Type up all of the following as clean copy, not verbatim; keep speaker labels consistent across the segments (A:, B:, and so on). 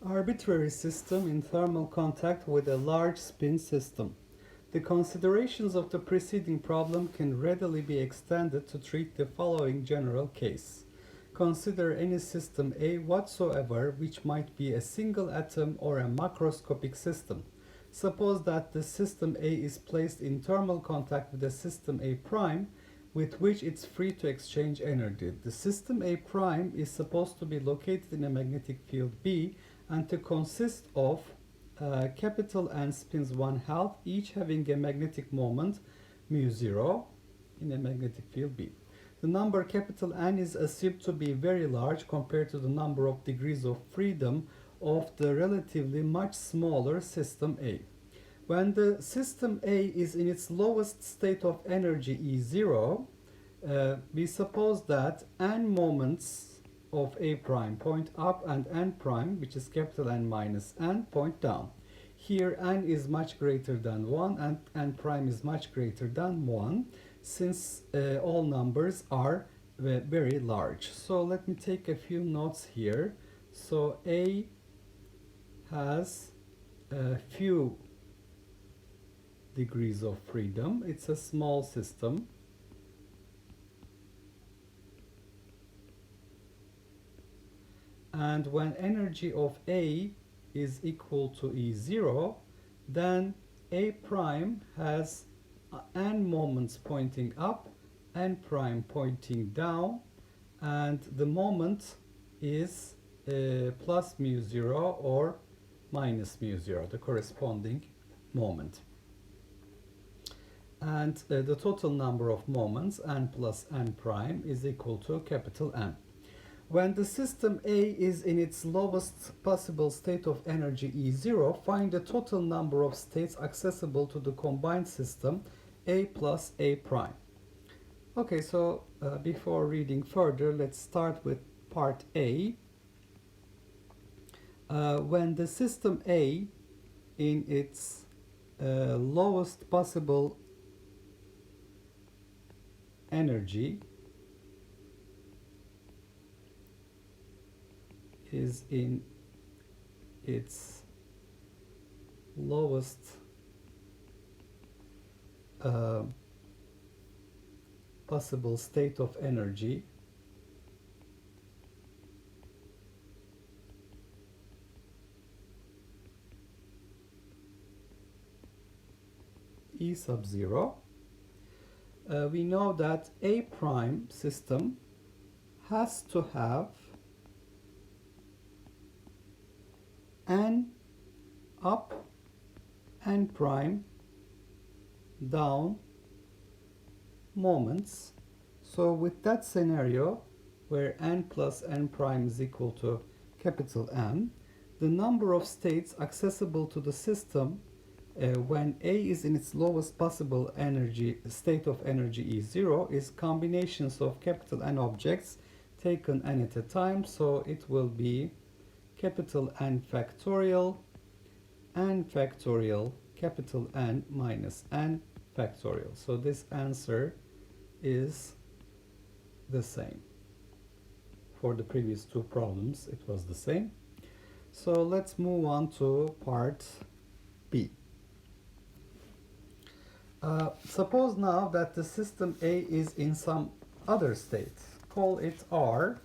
A: Arbitrary system in thermal contact with a large spin system. The considerations of the preceding problem can readily be extended to treat the following general case. Consider any system A whatsoever which might be a single atom or a macroscopic system. Suppose that the system A is placed in thermal contact with a system A prime with which it's free to exchange energy. The system A prime is supposed to be located in a magnetic field B and to consist of capital N spins 1/2, each having a magnetic moment mu0 in a magnetic field B. The number capital N is assumed to be very large compared to the number of degrees of freedom of the relatively much smaller system A. When the system A is in its lowest state of energy E0, we suppose that n moments of A prime point up and n prime, which is capital N minus n, point down. Here n is much greater than 1 and n prime is much greater than 1, since all numbers are very large. So let me take a few notes here. So A has a few degrees of freedom. It's a small system. And when energy of A is equal to E0, then A prime has n moments pointing up, n prime pointing down, and the moment is plus mu0 or minus mu0, the corresponding moment. And the total number of moments, n plus n prime, is equal to capital N. When the system A is in its lowest possible state of energy E0, find the total number of states accessible to the combined system A plus A prime. Okay, so before reading further, let's start with part A. When the system A in its lowest possible energy is in its lowest possible state of energy, E sub 0, we know that A prime system has to have n up, n prime down moments. So with that scenario, where n plus n prime is equal to capital N, the number of states accessible to the system when A is in its lowest possible energy state of energy E0 is combinations of capital N objects taken n at a time. So it will be capital N factorial, capital N minus n factorial. So this answer is the same. For the previous two problems, it was the same. So let's move on to part B. Suppose now that the system A is in some other state, call it R,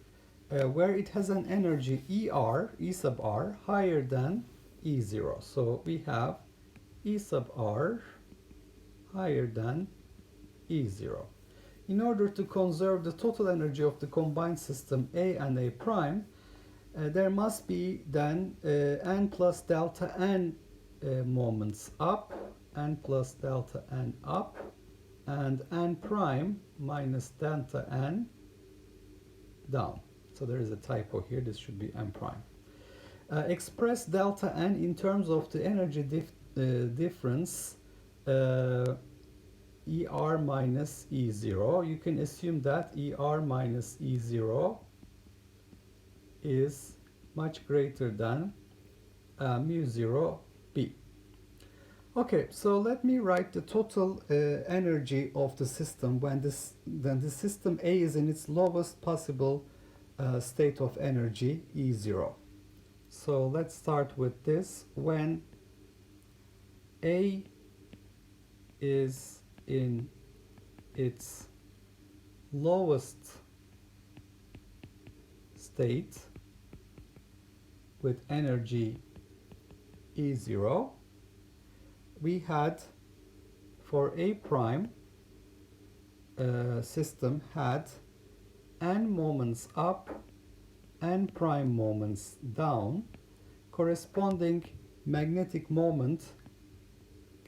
A: where it has an energy ER, E sub R, higher than E0. So we have E sub R higher than E0. In order to conserve the total energy of the combined system A and A prime, there must be then n plus delta n moments up, n plus delta n up, and n prime minus delta n down. So there is a typo here, this should be n prime. Express delta n in terms of the energy difference ER minus E0. You can assume that ER minus E0 is much greater than mu0 B. Okay, so let me write the total energy of the system when the system A is in its lowest possible state of energy E0. So let's start with this. When A is in its lowest state with energy E0, we had for A prime system had n moments up, n prime moments down, corresponding magnetic moment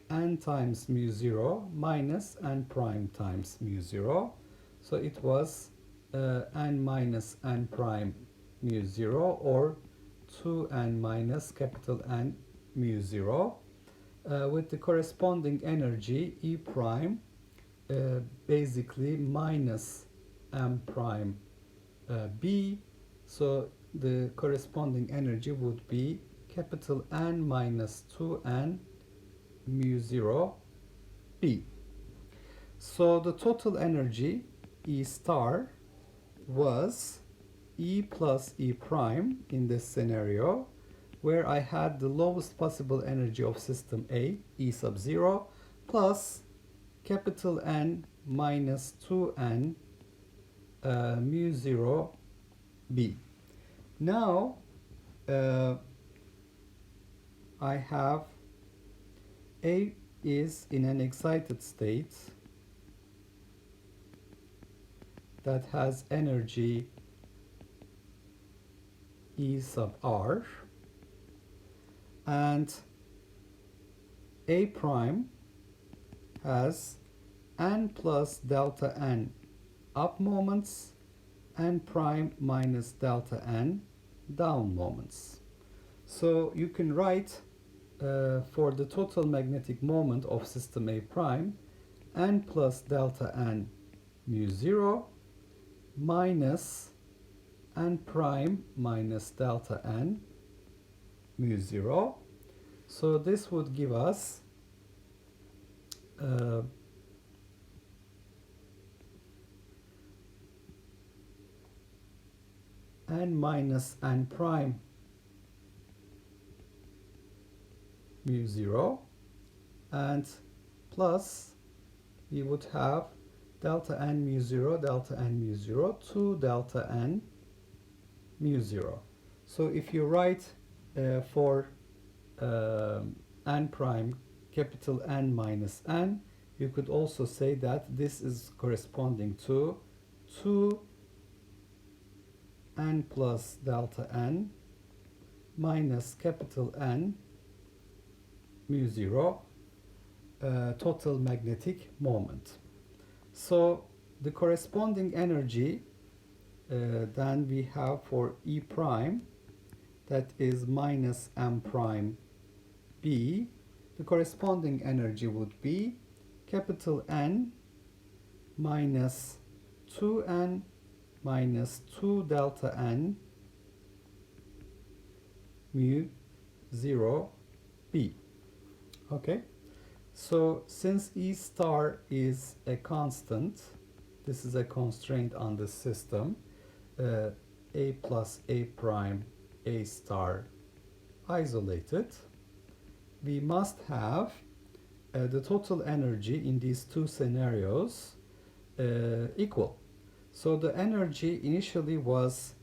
A: n times mu 0 minus n prime times mu 0. So it was n minus n prime mu 0, or 2n minus capital N mu 0, with the corresponding energy E prime basically minus m prime B. So the corresponding energy would be capital N minus 2n mu 0 B. So the total energy E star was E plus E prime in this scenario, where I had the lowest possible energy of system A, E sub 0, plus capital N minus 2n mu 0 B. Now I have A is in an excited state that has energy E sub r, and A prime has n plus delta n up moments, n prime minus delta n down moments. So you can write for the total magnetic moment of system A prime, n plus delta n mu 0 minus n prime minus delta n mu 0. So this would give us n minus n prime mu 0, and plus we would have delta n mu 0, delta n mu 0, 2 delta n mu 0. So if you write for n prime capital N minus n, you could also say that this is corresponding to 2 n plus delta n minus capital N mu 0 total magnetic moment. So the corresponding energy then we have for E prime, that is minus m prime B. The corresponding energy would be capital N minus 2n minus 2 delta n mu 0 B. Okay, so since E star is a constant, this is a constraint on the system, A plus A prime A star isolated, we must have the total energy in these two scenarios equal. So the energy initially was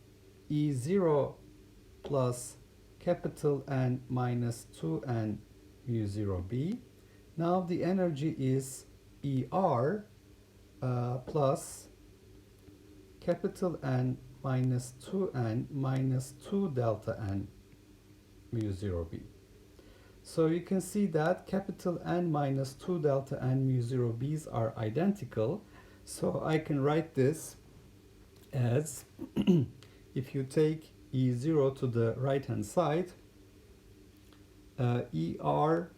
A: E0 plus capital N minus 2n mu 0 B. Now the energy is ER plus capital N minus 2n minus 2 delta n mu 0 B. So you can see that capital N minus 2 delta n mu 0 B's are identical. So I can write this as if you take E0 to the right hand side, ER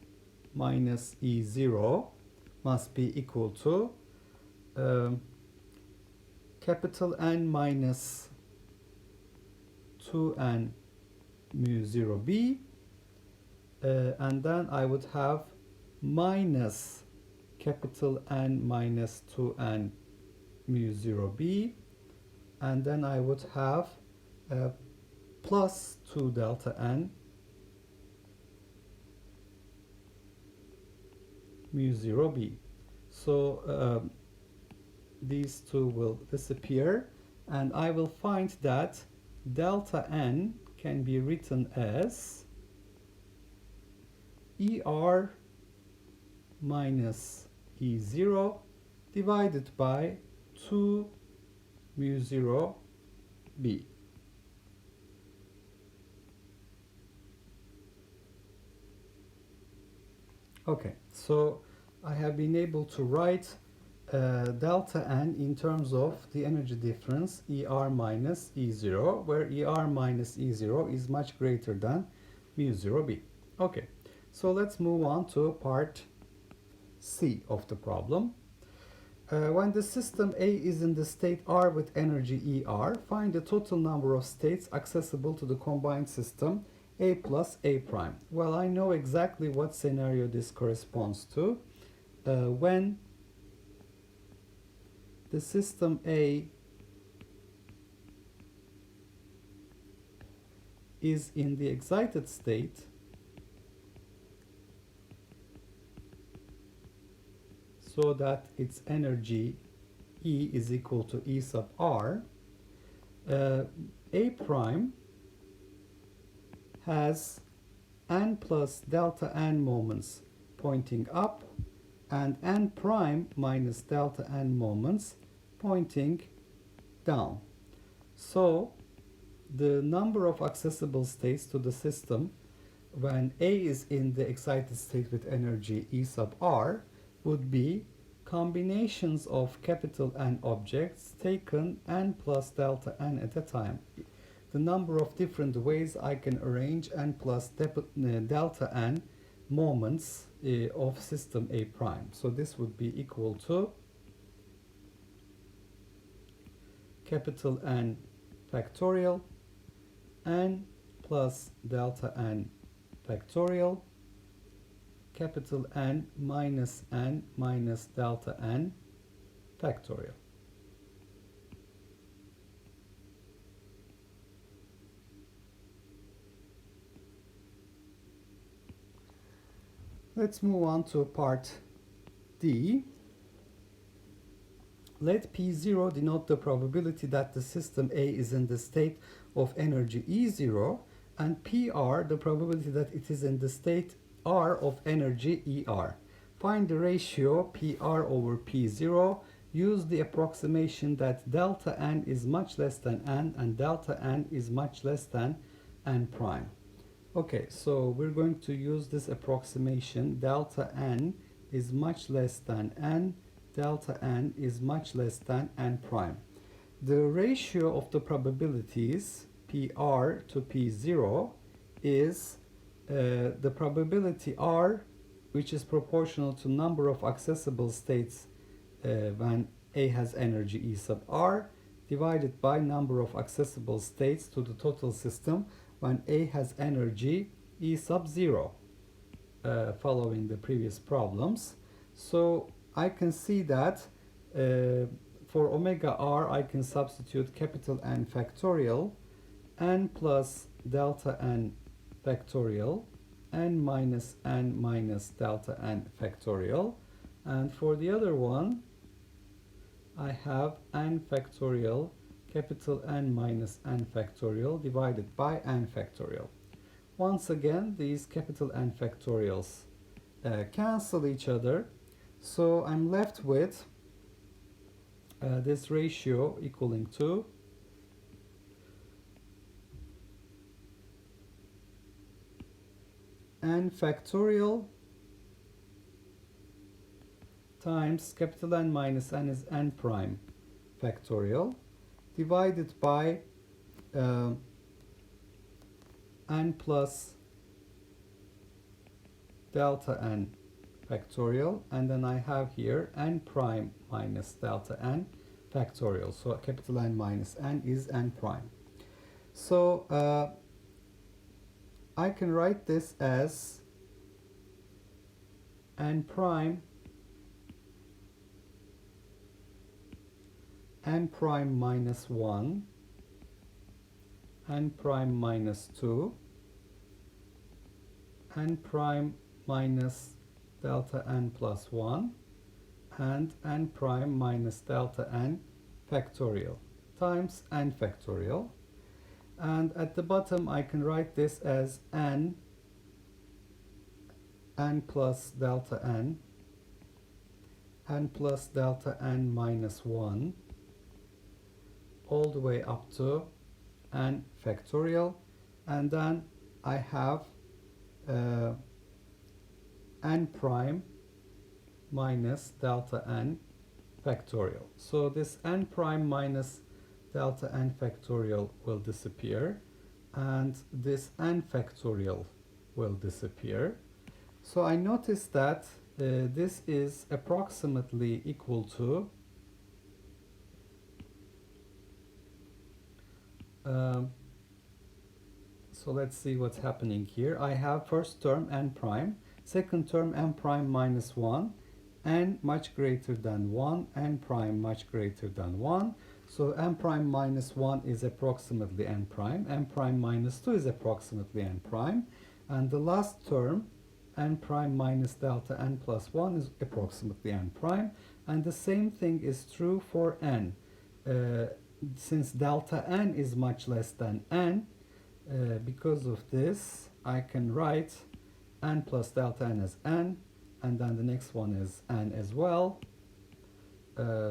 A: minus E0 must be equal to capital N minus 2n mu 0 B, and then I would have minus capital N minus 2n mu 0 B, and then I would have plus 2 delta n mu 0 b. So these two will disappear, and I will find that delta n can be written as ER minus E0 divided by 2 mu 0 b. Okay, so I have been able to write delta n in terms of the energy difference ER minus E0, where ER minus E0 is much greater than mu 0 b. Okay, so let's move on to part C of the problem. When the system A is in the state R with energy ER, find the total number of states accessible to the combined system A plus A prime. Well, I know exactly what scenario this corresponds to. When the system A is in the excited state, so that its energy E is equal to E sub R, A prime has n plus delta n moments pointing up and n prime minus delta n moments pointing down. So the number of accessible states to the system when A is in the excited state with energy E sub R would be combinations of capital N objects taken n plus delta n at a time. The number of different ways I can arrange n plus delta n moments of system A prime. So this would be equal to capital N factorial n plus delta n factorial capital N minus delta n factorial. Let's move on to part D. Let P0 denote the probability that the system A is in the state of energy E0, and PR the probability that it is in the state R of energy ER. Find the ratio PR over P0. Use the approximation that delta n is much less than n and delta n is much less than n prime. Okay, so we're going to use this approximation. Delta n is much less than n, delta n is much less than n prime. The ratio of the probabilities PR to P0 is the probability R, which is proportional to number of accessible states when A has energy E sub R, divided by number of accessible states to the total system when A has energy E sub 0, following the previous problems. So I can see that for omega R I can substitute capital N factorial n plus delta n factorial n minus delta n factorial, and for the other one I have n factorial capital N minus n factorial divided by n factorial. Once again, these capital N factorials cancel each other, so I'm left with this ratio equaling to n factorial times capital N minus n is n prime factorial divided by n plus delta n factorial, and then I have here n prime minus delta n factorial. So capital N minus n is n prime. So I can write this as n prime minus 1 n prime minus 2, n prime minus delta n plus 1, and n prime minus delta n factorial times n factorial. And at the bottom I can write this as n plus delta n plus delta n minus 1 all the way up to n factorial, and then I have n prime minus delta n factorial. So this n prime minus delta n factorial will disappear, and this n factorial will disappear. So I noticed that this is approximately equal to so let's see what's happening here. I have first term n prime, second term n prime minus 1, n much greater than 1, n prime much greater than 1. So n prime minus 1 is approximately n prime minus 2 is approximately n prime, and the last term n prime minus delta n plus 1 is approximately n prime, and the same thing is true for n. Since delta n is much less than n, because of this I can write n plus delta n as n, and then the next one is n as well.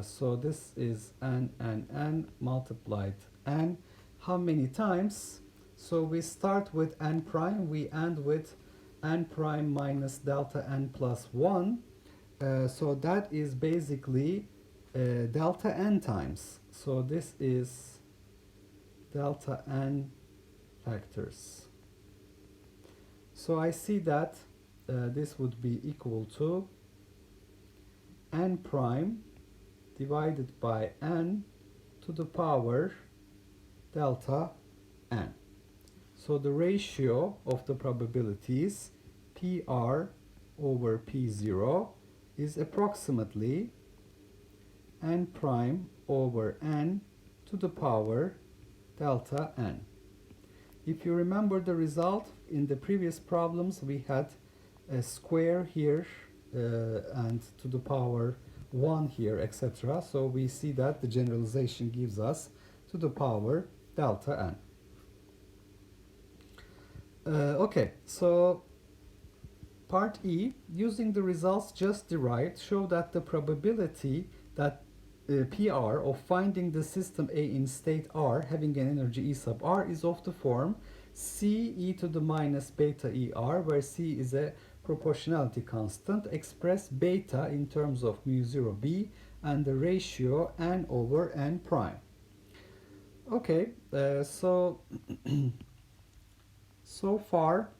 A: So this is n multiplied n. How many times? So we start with n prime, we end with n prime minus delta n plus 1. So that is basically delta n times. So this is delta n factors. So I see that this would be equal to n prime divided by n to the power delta n. So the ratio of the probabilities PR over P0 is approximately n prime over n to the power delta n. If you remember the result in the previous problems, we had a square here and to the power 1 here, etc. So we see that the generalization gives us to the power delta n. Okay, so part E, using the results just derived, show that the probability that PR of finding the system A in state R having an energy E sub R is of the form C e to the minus beta ER, where C is a proportionality constant. Express beta in terms of mu 0 B and the ratio n over n prime. Okay, so far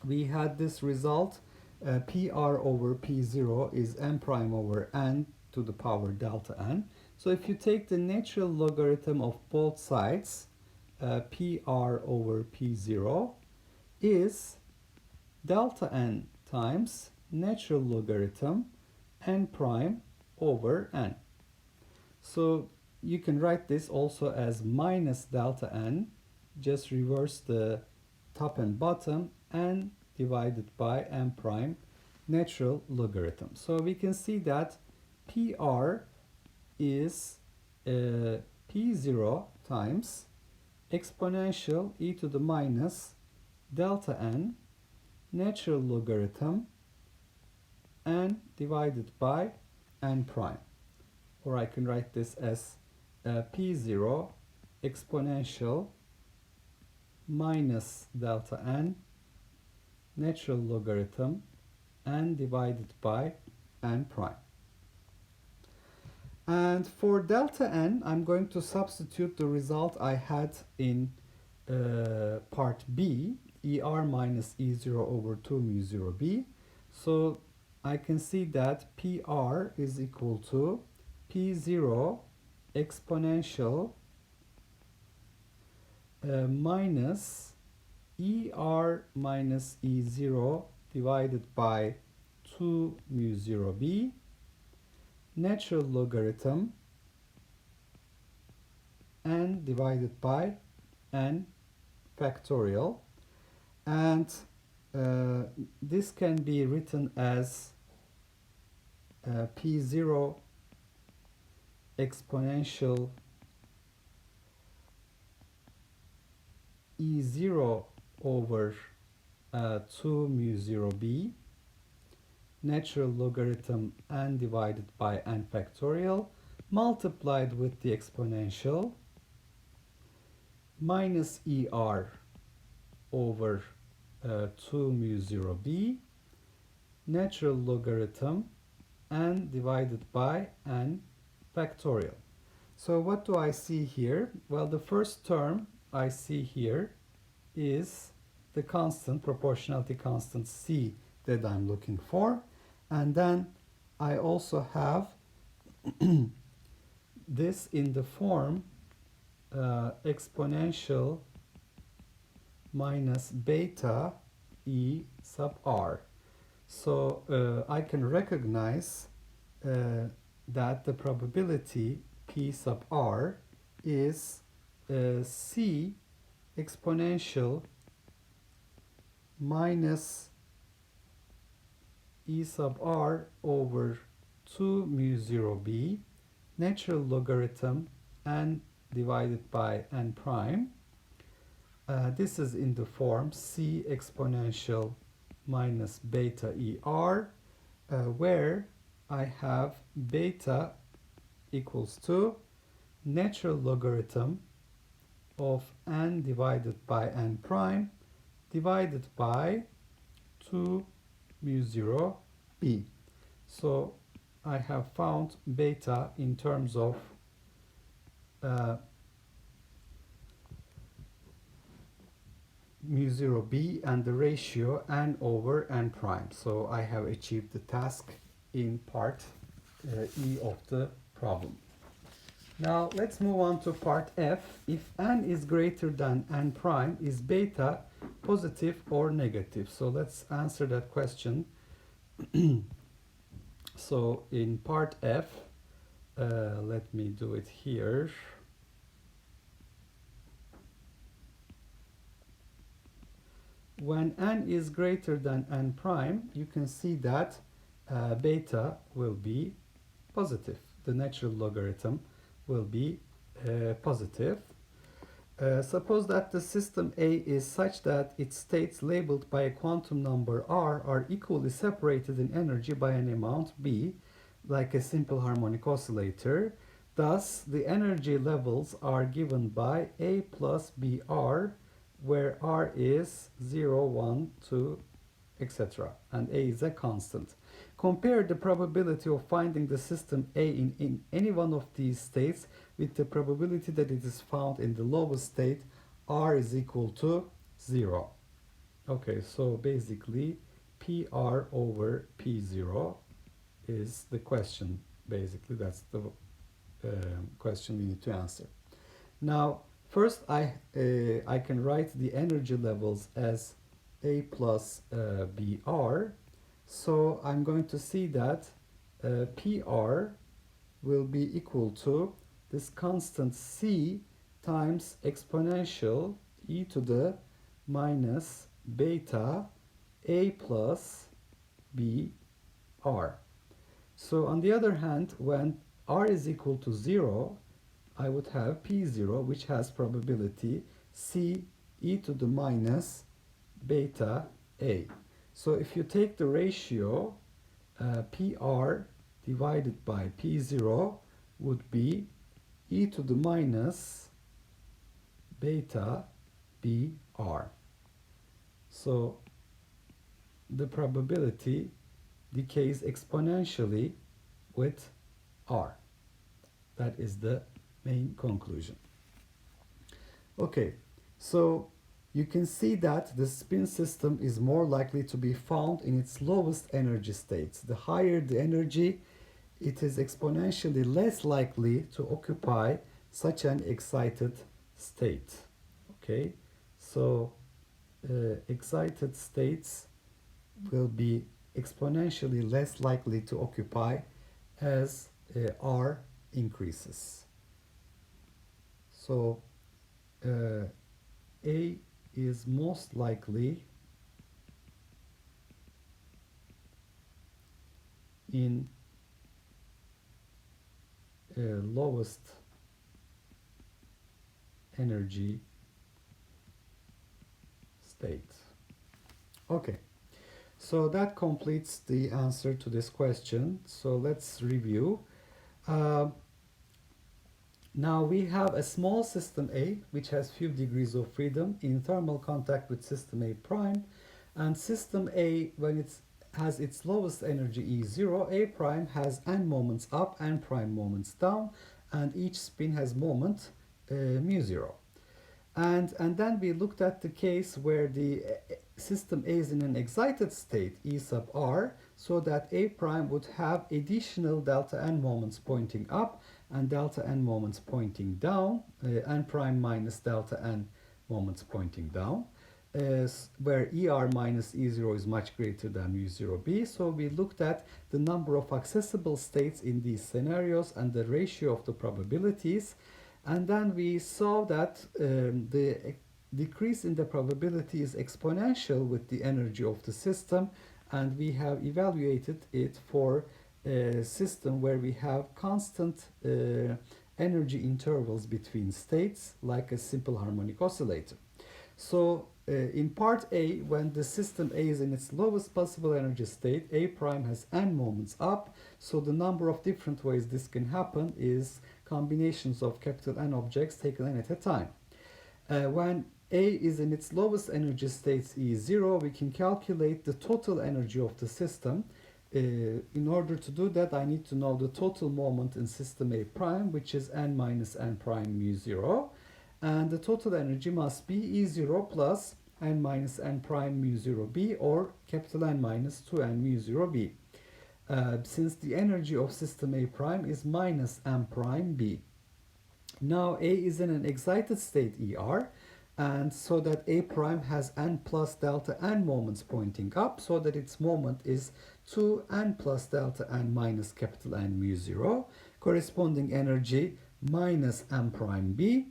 A: we had this result. PR over P0 is n prime over n to the power delta n. So if you take the natural logarithm of both sides, PR over P0 is delta n times natural logarithm n prime over n. So you can write this also as minus delta n, just reverse the top and bottom, n divided by n prime natural logarithm. So we can see that PR is P0 times exponential e to the minus delta n natural logarithm n divided by n prime. Or I can write this as P0 exponential minus delta n natural logarithm n divided by n prime. And for delta n, I'm going to substitute the result I had in part B, ER minus E0 over 2 mu 0 B. So I can see that PR is equal to P0 exponential minus ER minus E0 divided by 2 mu 0 B natural logarithm n divided by n factorial, and this can be written as p0 exponential e0 over 2 mu 0 b natural logarithm n divided by n factorial multiplied with the exponential minus er over 2 mu 0 b natural logarithm n divided by n factorial. So what do I see here? Well, the first term I see here is the constant, proportionality constant c that I'm looking for. And then I also have this in the form exponential minus beta e sub r. So I can recognize that the probability p sub r is c exponential minus e sub r over 2 mu 0 b natural logarithm n divided by n prime. This is in the form c exponential minus beta er, where I have beta equals to natural logarithm of n divided by n prime divided by 2 mu 0 b. So I have found beta in terms of mu 0 b and the ratio n over n prime. So I have achieved the task in part E of the problem. Now let's move on to part F. If n is greater than n prime, is beta positive or negative? So let's answer that question. So in part F, let me do it here. When n is greater than n prime, you can see that beta will be positive. The natural logarithm will be positive. Suppose that the system A is such that its states labeled by a quantum number r are equally separated in energy by an amount b, like a simple harmonic oscillator. Thus, the energy levels are given by a plus br, where r is 0, 1, 2, etc. and a is a constant. Compare the probability of finding the system A in any one of these states with the probability that it is found in the lowest state, r is equal to 0. Okay, so basically PR over P0 is the question. Basically, that's the question we need to answer. Now, first I can write the energy levels as A plus BR. So I'm going to see that PR will be equal to this constant C times exponential e to the minus beta A plus BR. So on the other hand, when R is equal to 0, I would have P0, which has probability C e to the minus beta A. So if you take the ratio, PR divided by P0 would be e to the minus beta BR. So the probability decays exponentially with R. That is the main conclusion. Okay, so you can see that the spin system is more likely to be found in its lowest energy states. The higher the energy, it is exponentially less likely to occupy such an excited state. Okay, so excited states will be exponentially less likely to occupy as R increases. So A is most likely in lowest energy state. Okay, so that completes the answer to this question. So let's review. Uh, Now we have a small system A which has few degrees of freedom in thermal contact with system A prime, and system A, when it has its lowest energy E0, A prime has n moments up, n prime moments down, and each spin has moment mu 0. And then we looked at the case where the system A is in an excited state, E sub r, so that A prime would have additional delta n moments pointing up and delta n moments pointing down, n prime minus delta n moments pointing down, where ER minus E0 is much greater than mu0b. So we looked at the number of accessible states in these scenarios and the ratio of the probabilities. And then we saw that the decrease in the probability is exponential with the energy of the system, and we have evaluated it for a system where we have constant energy intervals between states, like a simple harmonic oscillator. So in part A, when the system A is in its lowest possible energy state, A prime has n moments up. So the number of different ways this can happen is combinations of capital N objects taken n at a time. When A is in its lowest energy states E0, we can calculate the total energy of the system. In order to do that, I need to know the total moment in system A prime, which is n minus n prime mu 0. And the total energy must be E0 plus n minus n prime mu 0b, or capital N minus 2n mu 0b. Since the energy of system A prime is minus m prime b. Now A is in an excited state ER, and so that A prime has n plus delta n moments pointing up, so that its moment is 2n plus delta n minus capital N mu 0, corresponding energy minus m prime b,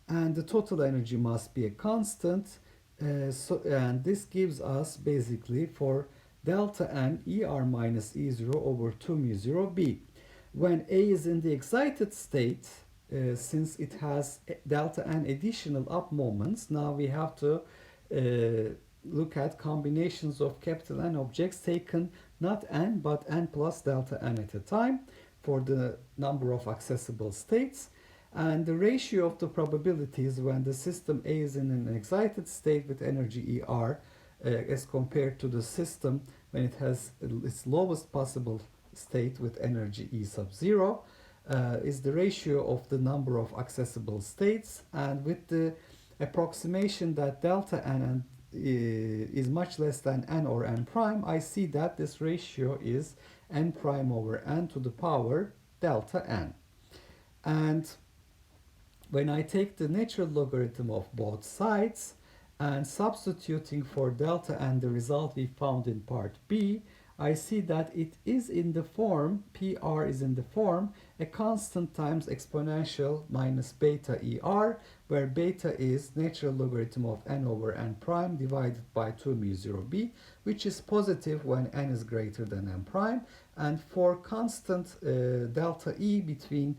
A: and the total energy must be a constant, and this gives us basically for delta n ER minus E0 over 2 mu 0 b. When A is in the excited state, since it has delta n additional up moments, now we have to look at combinations of capital N objects taken not n but n plus delta n at a time for the number of accessible states. And the ratio of the probabilities when the system A is in an excited state with energy ER as compared to the system when it has its lowest possible state with energy E sub 0 is the ratio of the number of accessible states. And with the approximation that delta n is much less than n or n prime, I see that this ratio is n prime over n to the power delta n. And when I take the natural logarithm of both sides and substituting for delta n the result we found in part B, I see that it is in the form, PR is in the form, a constant times exponential minus beta ER, where beta is natural logarithm of n over n prime divided by 2 mu 0b, which is positive when n is greater than n prime. And for constant delta E between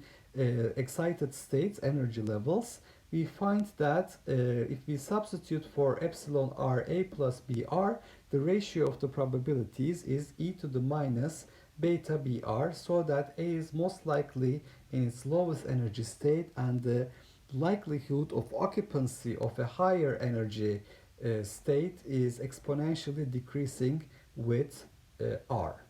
A: excited states, energy levels, we find that if we substitute for epsilon r a plus br, the ratio of the probabilities is e to the minus beta br, so that A is most likely in its lowest energy state, and the likelihood of occupancy of a higher energy state is exponentially decreasing with r.